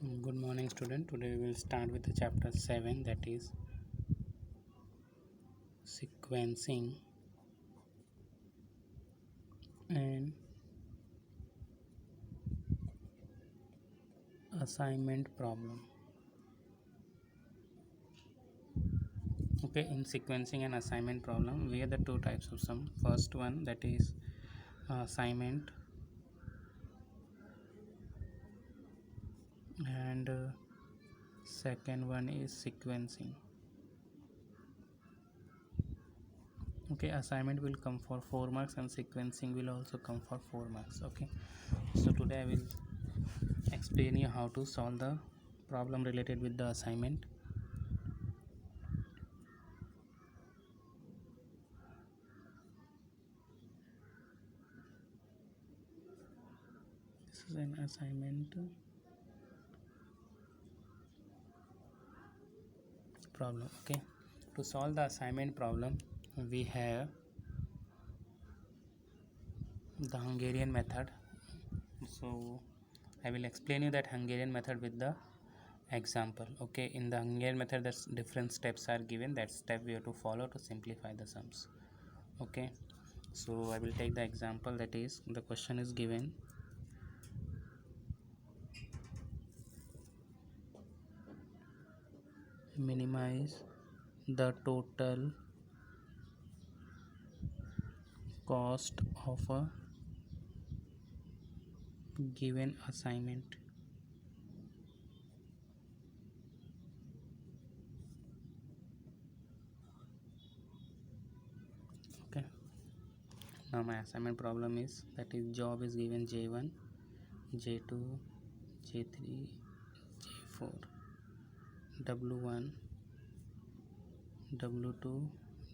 Good morning, student. Today we will start with the chapter 7, that is sequencing and assignment problem. Okay, in sequencing and assignment problem, we have the two types of sum. First one, that is assignment, and second one is sequencing. Okay, assignment will come for 4 marks and sequencing will also come for 4 marks. Okay, so today I will explain you how to solve the problem related with the assignment. This is an assignment problem. Okay, to solve the assignment problem we have the Hungarian method. So I will explain you that Hungarian method with the example. Okay, in the Hungarian method there's different steps are given. That step we have to follow to simplify the sums. Okay, so I will take the example, that is the question is given minimize the total cost of a given assignment. Okay, now my assignment problem is, that is job is given J1, J2, J3, J4, W1, W2,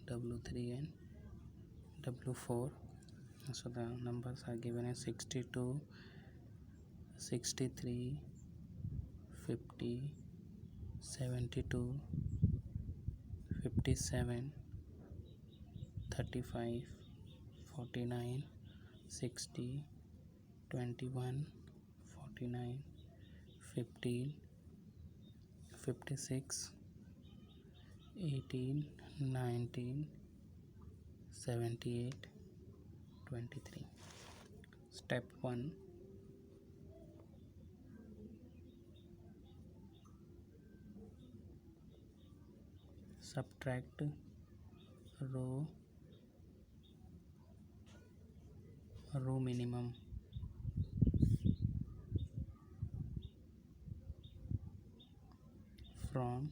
W3 and W4. So the numbers are given as 62, 63, 50, 72, 57, 35, 49, 60, 21, 49, 15, 56, 18, 19, 78, 23. Step 1, subtract row minimum from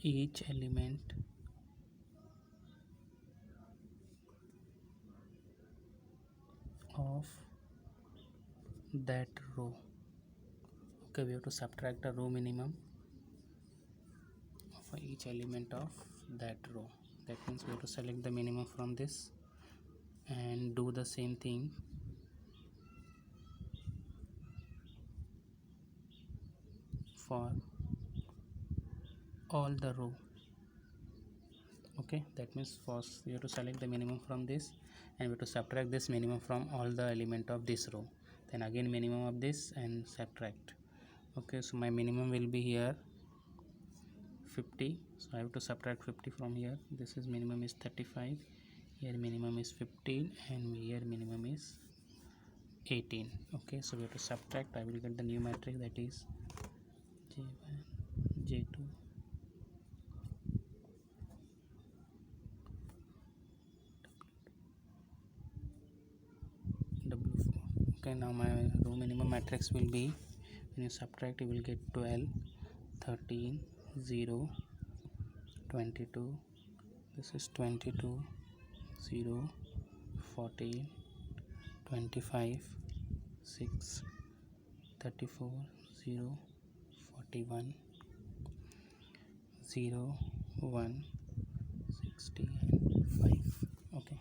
each element of that row. Okay, we have to subtract the row minimum for each element of that row. That means we have to select the minimum from this and do the same thing for all the row. Okay, that means first we have to select the minimum from this and we have to subtract this minimum from all the element of this row, then again minimum of this and subtract. Okay, so my minimum will be here 50, so I have to subtract 50 from here. This is minimum is 35, here minimum is 15 and here minimum is 18. Okay, so we have to subtract. I will get the new matrix, that is J1, J2, W4. Okay, now my row minimum matrix will be, when you subtract you will get 12, 13, 0, 22, this is 22, 0, 14, 25, 6, 34, 0, 41, 0, 1, 60 and 5. Okay,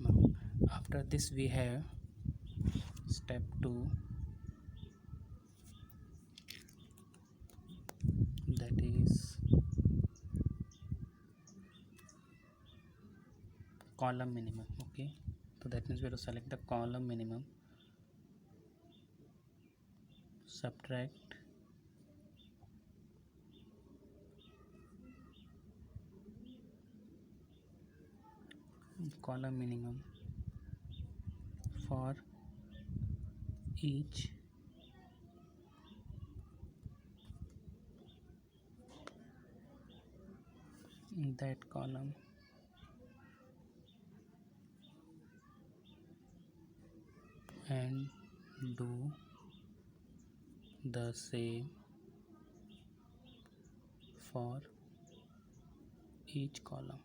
now after this we have step 2, that is column minimum. Okay, so that means we have to select the column minimum. subtract column minimum for each that column and do the same for each column.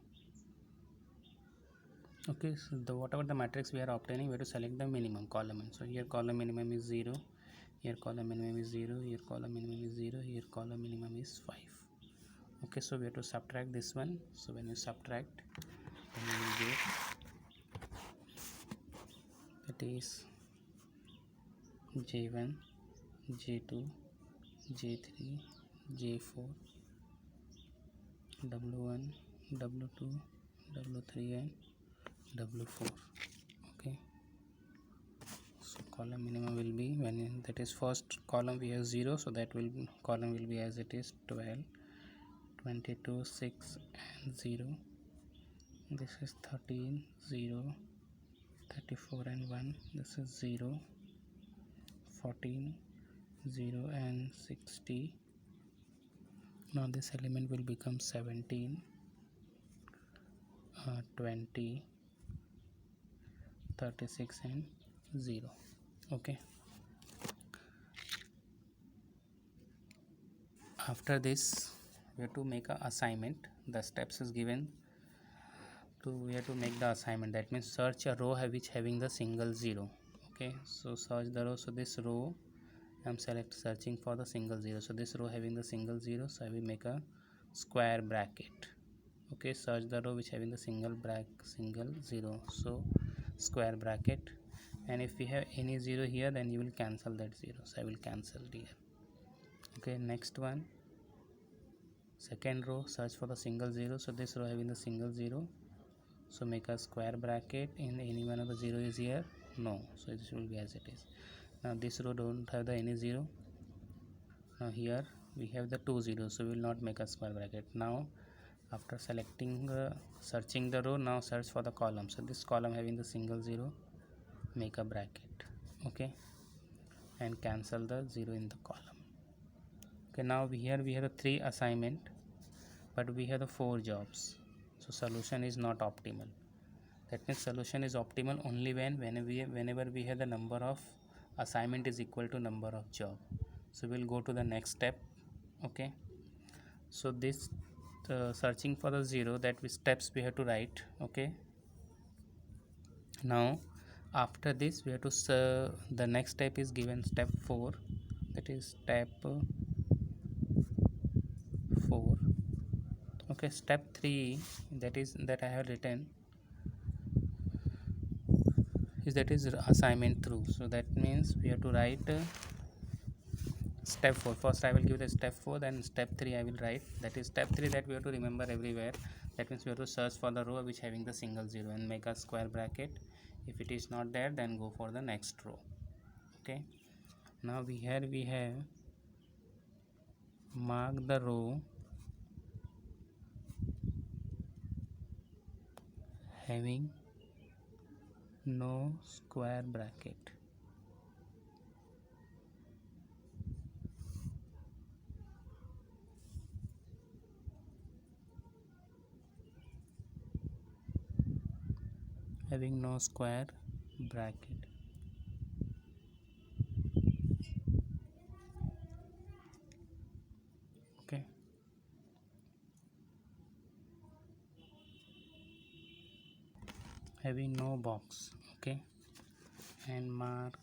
Okay, so whatever the matrix we are obtaining, we have to select the minimum column. So here column minimum is 0, here column minimum is 0, here column minimum is 0, here column minimum is 5. Okay, so we have to subtract this one. So when you subtract, then you will get, it is J1, J2, J3, J4, W1, W2, W3 and W4. Okay, so column minimum will be, when that is first column we have 0, so that will column will be as it is 12, 22, 6 and 0. This is 13, 0, 34 and 1. This is 0, 14, 0 and 60. Now this element will become 17, 20, 36 and 0. Okay, after this we have to make a assignment. The steps is given to, we have to make the assignment. That means search a row which having the single 0. Okay, so search the row. So this row I am searching for the single 0. So this row having the single 0, so I will make a square bracket. Okay, search the row which having the single 0, so square bracket. And if we have any 0 here, then you will cancel that 0, so I will cancel here. Okay, next one, second row, search for the single 0. So this row having the single 0, so make a square bracket. In any one of the 0 is here? No, so this will be as it is. Now this row don't have the any 0. Now here we have the 2 zeros, so we will not make a square bracket. Now after selecting searching the row, now search for the column. So this column having the single 0, make a bracket. Okay, and cancel the 0 in the column. Okay, now here we have the 3 assignment, but we have the 4 jobs, so solution is not optimal. That means solution is optimal only whenever we have the number of assignment is equal to number of job. So we'll go to the next step. Okay, so this searching for the 0, that steps we have to write. Okay, now after this we have to the next step is given, step 4, that is step 4. Okay, step 3, that I have written is, that is assignment through. So that means we have to write step 4. First I will give the step 4, then step 3 I will write. That is step 3, that we have to remember everywhere. That means we have to search for the row which having the single 0 and make a square bracket. If it is not there, then go for the next row. Okay, now we have mark the row having no square bracket. Having no square bracket. Okay, having no box. Okay, and mark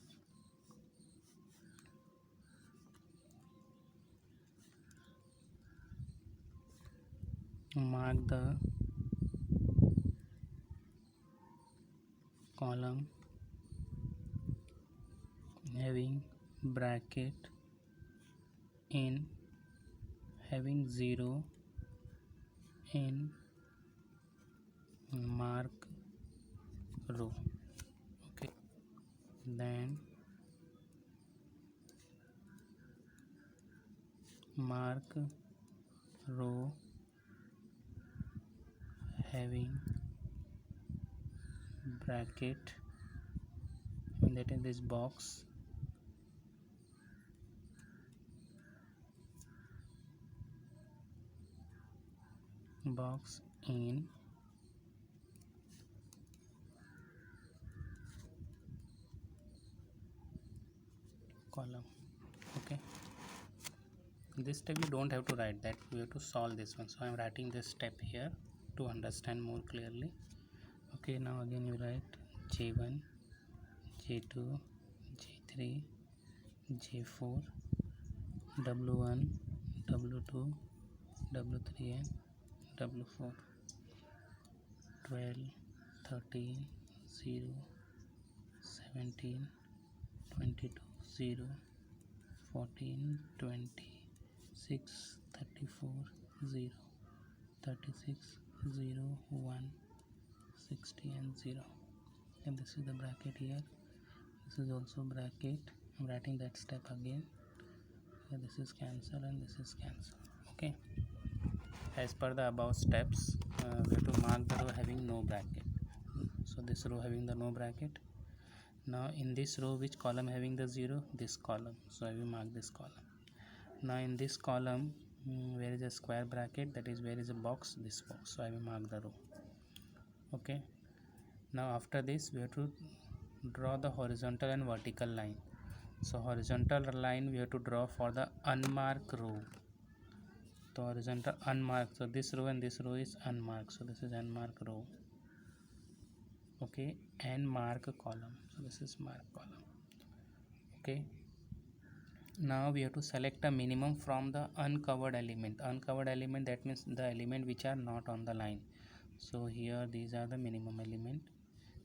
the column having bracket in having 0 in mark row. Okay, then mark row having bracket, and that in this box in column. Okay, this step you don't have to write that, we have to solve this one, so I am writing this step here to understand more clearly. Okay, now again you write J1, J2, J3, J4, W1, W2, W3 and W4. 12, 13, 0, 17, 22, 0, 14, 20, 6, 34, 0, 36, 0, 1, 60 and 0. And this is the bracket here. This is also bracket. I'm writing that step again. So this is cancel and this is cancel. Okay. As per the above steps, we have to mark the row having no bracket. So this row having the no bracket. Now in this row, which column having the 0? This column. So I will mark this column. Now in this column, where is a square bracket, that is where is a box, this box, so I will mark the row. Okay, now after this we have to draw the horizontal and vertical line. So horizontal line we have to draw for the unmarked row. So horizontal unmarked, so this row and this row is unmarked, so this is unmarked row. Okay, and mark column, so this is mark column. Okay, now we have to select a minimum from the uncovered element. Uncovered element, that means the element which are not on the line. So here these are the minimum element,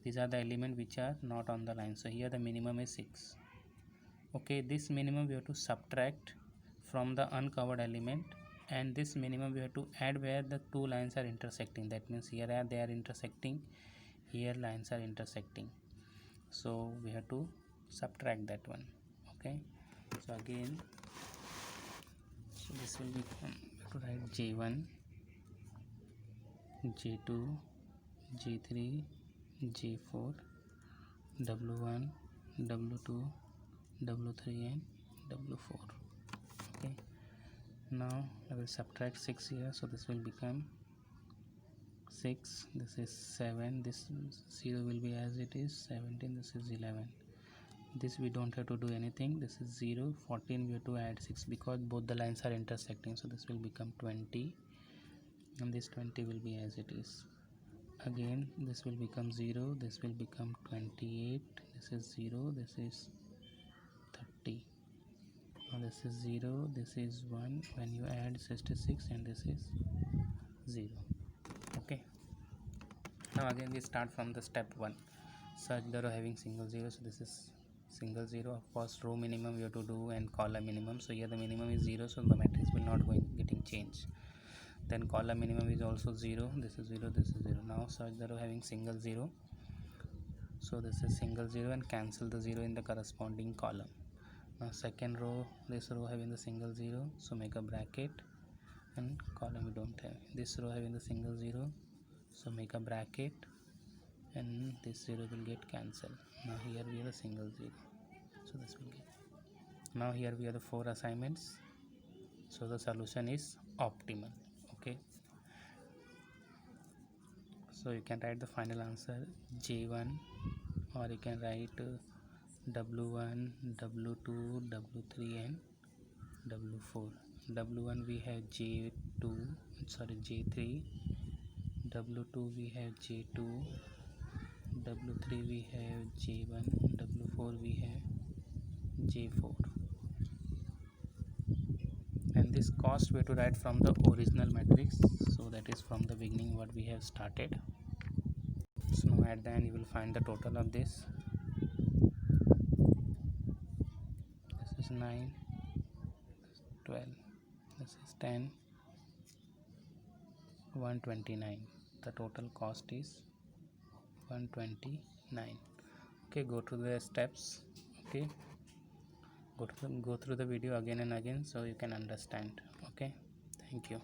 these are the element which are not on the line, so here the minimum is 6. Okay, this minimum we have to subtract from the uncovered element, and this minimum we have to add where the two lines are intersecting, that means here they are intersecting, here lines are intersecting, so we have to subtract that one. Okay, so again, so this will become, to write J1, J2, J3, J4, W1, W2, W3 and W4. Okay, now I will subtract 6 here, so this will become 6, this is 7, this 0 will be as it is, 17, this is 11. This we don't have to do anything, this is 0, 14 we have to add 6 because both the lines are intersecting, so this will become 20 and this 20 will be as it is. Again this will become 0, this will become 28, this is 0, this is 30. Now this is 0, this is 1, when you add 66 and this is 0. Okay, now again we start from the step 1. Search the row having single 0, so this is single 0. Of course row minimum we have to do and column minimum, so here the minimum is 0, so the matrix will not getting changed. Then column minimum is also 0, this is 0, this is 0. Now search the row having single 0, so this is single 0 and cancel the 0 in the corresponding column. Now second row, this row having the single 0, so make a bracket and column we don't have. This row having the single 0, so make a bracket and this 0 will get cancelled. Now here we have a single 0, so this will get. Now here we have the 4 assignments, so the solution is optimal. Okay, so you can write the final answer J1, or you can write W1, W2, W3 and W4. W1 we have J3, W2 we have J2, W3 we have J1, W4 we have J4. And this cost we have to write from the original matrix, so that is from the beginning what we have started. So now at the end you will find the total of this. This is 9, 12, this is 10, 129. The total cost is 129. Okay, go to the steps. Okay, go through the video again and again so you can understand. Okay, thank you.